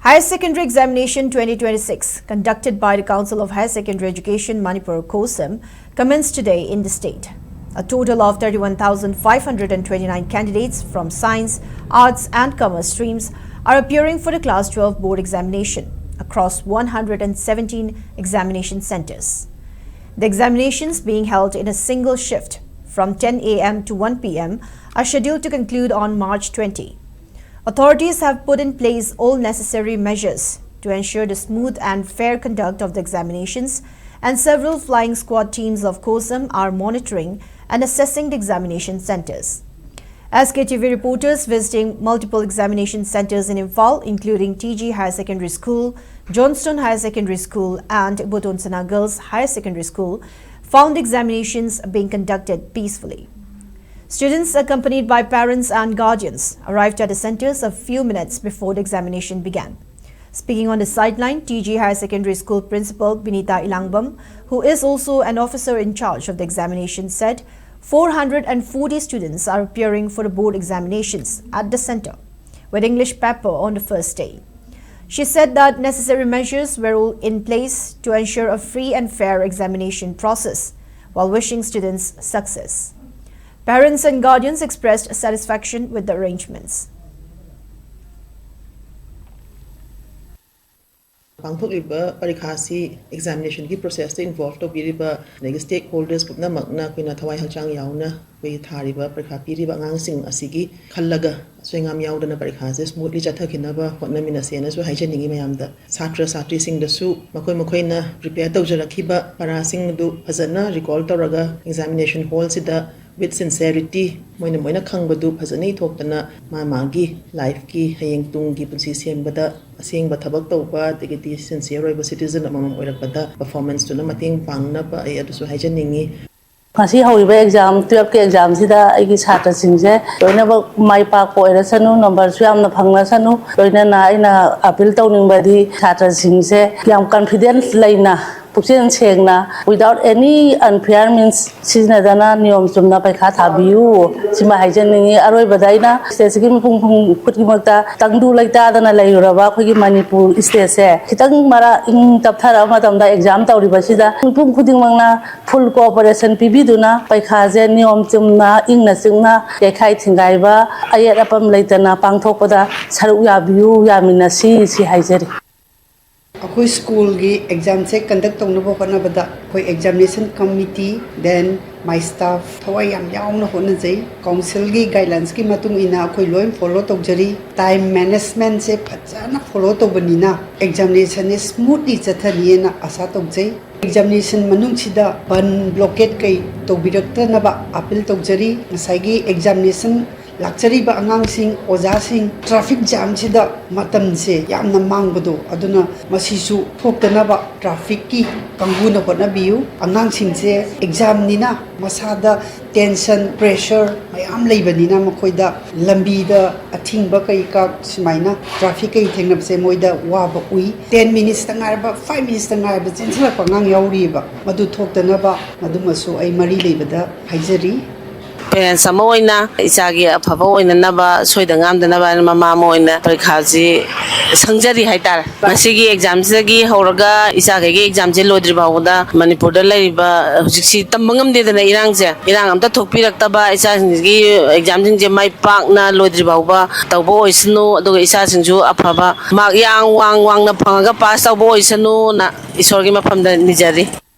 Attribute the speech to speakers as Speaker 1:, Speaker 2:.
Speaker 1: Higher Secondary Examination 2026, conducted by the Council of Higher Secondary Education Manipur CoHSEM, commenced today in the state. A total of 31,529 candidates from science, arts and commerce streams are appearing for the Class 12 board examination across 117 examination centers. The examinations, being held in a single shift from 10 a.m. to 1 p.m., are scheduled to conclude on March 20. Authorities have put in place all necessary measures to ensure the smooth and fair conduct of the examinations, and several flying squad teams of CoHSEM are monitoring and assessing the examination centers. SKTV reporters visiting multiple examination centers in Imphal, including TG Higher Secondary School, Johnston Higher Secondary School and Botonsana Girls Higher Secondary School, found examinations being conducted peacefully. Students, accompanied by parents and guardians, arrived at the centers a few minutes before the examination began. Speaking on the sideline, TG Higher Secondary School Principal Binita Ilangbam, who is also an officer in charge of the examination, said 440 students are appearing for the board examinations at the center, with English paper on the first day. She said that necessary measures were all in place to ensure a free and fair examination process, while wishing students success. Parents and guardians expressed satisfaction with the arrangements.
Speaker 2: Examination process involved stakeholders swingam yaudana parikha smoothly chathakinaba hotnamina sena su haijaningi mayamda satra satri sing da su makoi na prepare tawjarakhiba parasing du phajana recall tawraga examination hall sida with sincerity moina khangbadu phajani thoktana magi life ki hayeng tung gi punsi sembada asengba thabak tawba tegeti sincere roiba citizen amam oirakpada performance tuna mating pangna ba ai adu su haijaningi
Speaker 3: Kasi hawiba exam 12 ke exam sida aigi chhatra singje loina ba mai pa ko era sanu number su yamna phangna sanu loina na ina appeal tawningbadi chhatra singje yam confidence laina puchen chengna without any unfair means sina dana niyom chumna paikha thabiu sima haijaningi aroi badaina state ki phung khutki makta tangdu laita dana layuraba khogi Manipur state se khitang mara ing tapthara matamda exam tawriba sida phung khuding mangna full cooperation pibiduna paikha je niyom chumna ingna chingna yekhai thingaiba ayat apam laitana pangthokpada saruk yabiu yamina si haijari
Speaker 4: Our school exam conduct examination committee, then my staff, council guidelines follow time management follow examination is smoothly examination manung ban blockade appeal examination Luxury ba angang sing oja sing traffic jam sida matam se yamna mangbado aduna masisu thoktana ba traffic ki kanguna hotna biu angang sing se exam nina masada tension pressure mayam leibanina makoida lambi da athing ba kai ka simaina traffic kai thengnab se moida wa ba ui 10 minutes tangar ba 5 minutes tangar ba chinsla pangang yauri ba madu thoktana ba madu masu ai mari leibada haijari
Speaker 5: Parents amoina isagi afaba oina naba soida ngamdanaba mama moina parikhaji sangjari haitar masigi exam sagi horaga isagi gi exam je lodri bawda Manipur da laiba hujiksi tambangam de dana irang amta thokpiraktaba isagi exam jing je mai pak na lodri bawba tawbo oisnu aduga isa singju afaba mak yang wang na phangaga pass tawbo oisnu na isorgi mafamda nijari